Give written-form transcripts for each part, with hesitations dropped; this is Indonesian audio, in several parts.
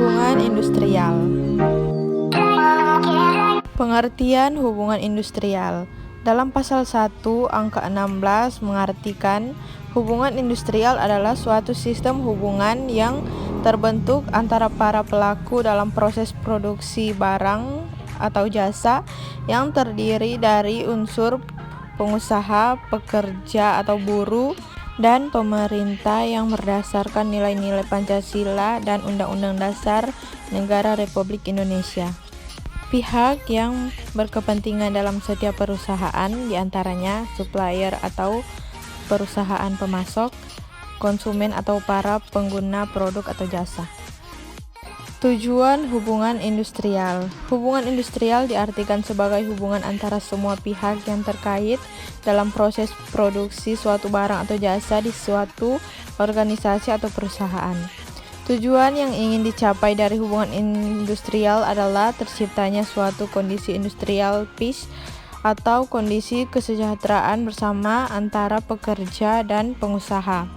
Hubungan industrial. Pengertian hubungan industrial. Dalam pasal 1 angka 16 mengartikan hubungan industrial adalah suatu sistem hubungan yang terbentuk antara para pelaku dalam proses produksi barang atau jasa yang terdiri dari unsur pengusaha, pekerja atau buruh, dan pemerintah yang berdasarkan nilai-nilai Pancasila dan Undang-Undang Dasar Negara Republik Indonesia. Pihak yang berkepentingan dalam setiap perusahaan diantaranya supplier atau perusahaan pemasok, konsumen atau para pengguna produk atau jasa. Tujuan hubungan industrial. Hubungan industrial diartikan sebagai hubungan antara semua pihak yang terkait dalam proses produksi suatu barang atau jasa di suatu organisasi atau perusahaan. Tujuan yang ingin dicapai dari hubungan industrial adalah terciptanya suatu kondisi industrial peace atau kondisi kesejahteraan bersama antara pekerja dan pengusaha.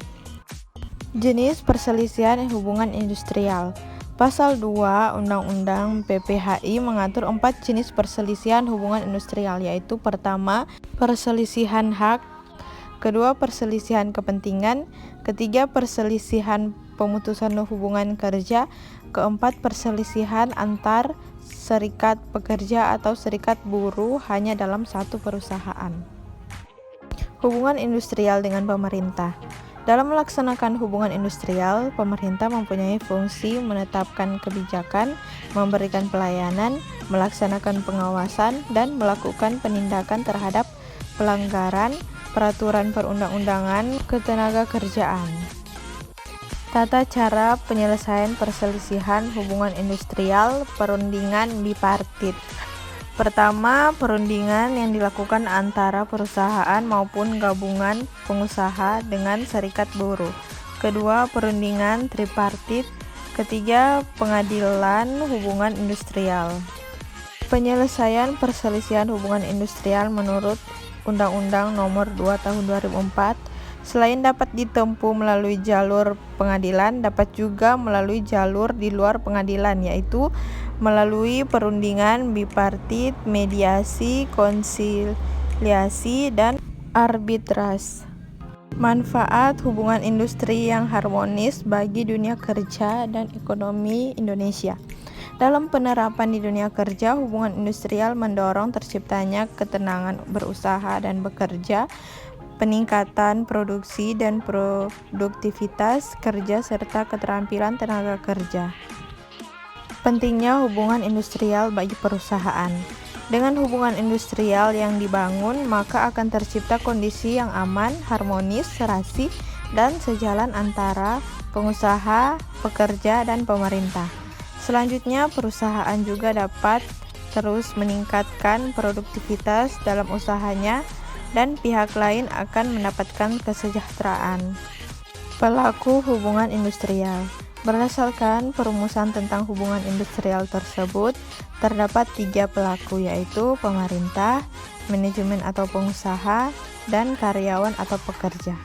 Jenis perselisihan hubungan industrial. Pasal 2 Undang-Undang PPHI mengatur 4 jenis perselisihan hubungan industrial, yaitu pertama, perselisihan hak, kedua, perselisihan kepentingan, ketiga, perselisihan pemutusan hubungan kerja, keempat, perselisihan antar serikat pekerja atau serikat buruh hanya dalam satu perusahaan. Hubungan industrial dengan pemerintah. Dalam melaksanakan hubungan industrial, pemerintah mempunyai fungsi menetapkan kebijakan, memberikan pelayanan, melaksanakan pengawasan, dan melakukan penindakan terhadap pelanggaran peraturan perundang-undangan ketenagakerjaan. Tata cara penyelesaian perselisihan hubungan industrial, perundingan bipartit. Pertama, perundingan yang dilakukan antara perusahaan maupun gabungan pengusaha dengan serikat buruh. Kedua, perundingan tripartit. Ketiga, pengadilan hubungan industrial. Penyelesaian perselisihan hubungan industrial menurut Undang-Undang Nomor 2 Tahun 2004 selain dapat ditempuh melalui jalur pengadilan, dapat juga melalui jalur di luar pengadilan, yaitu melalui perundingan bipartit, mediasi, konsiliasi, dan arbitras. Manfaat hubungan industri yang harmonis bagi dunia kerja dan ekonomi Indonesia. Dalam penerapan di dunia kerja, hubungan industrial mendorong terciptanya ketenangan berusaha dan bekerja, peningkatan produksi dan produktivitas kerja serta keterampilan tenaga kerja. Pentingnya hubungan industrial bagi perusahaan. Dengan hubungan industrial yang dibangun, maka akan tercipta kondisi yang aman, harmonis, serasi, dan sejalan antara pengusaha, pekerja, dan pemerintah. Selanjutnya, perusahaan juga dapat terus meningkatkan produktivitas dalam usahanya dan pihak lain akan mendapatkan kesejahteraan. Pelaku hubungan industrial. Berdasarkan perumusan tentang hubungan industrial tersebut, terdapat 3 pelaku, yaitu pemerintah, manajemen atau pengusaha, dan karyawan atau pekerja.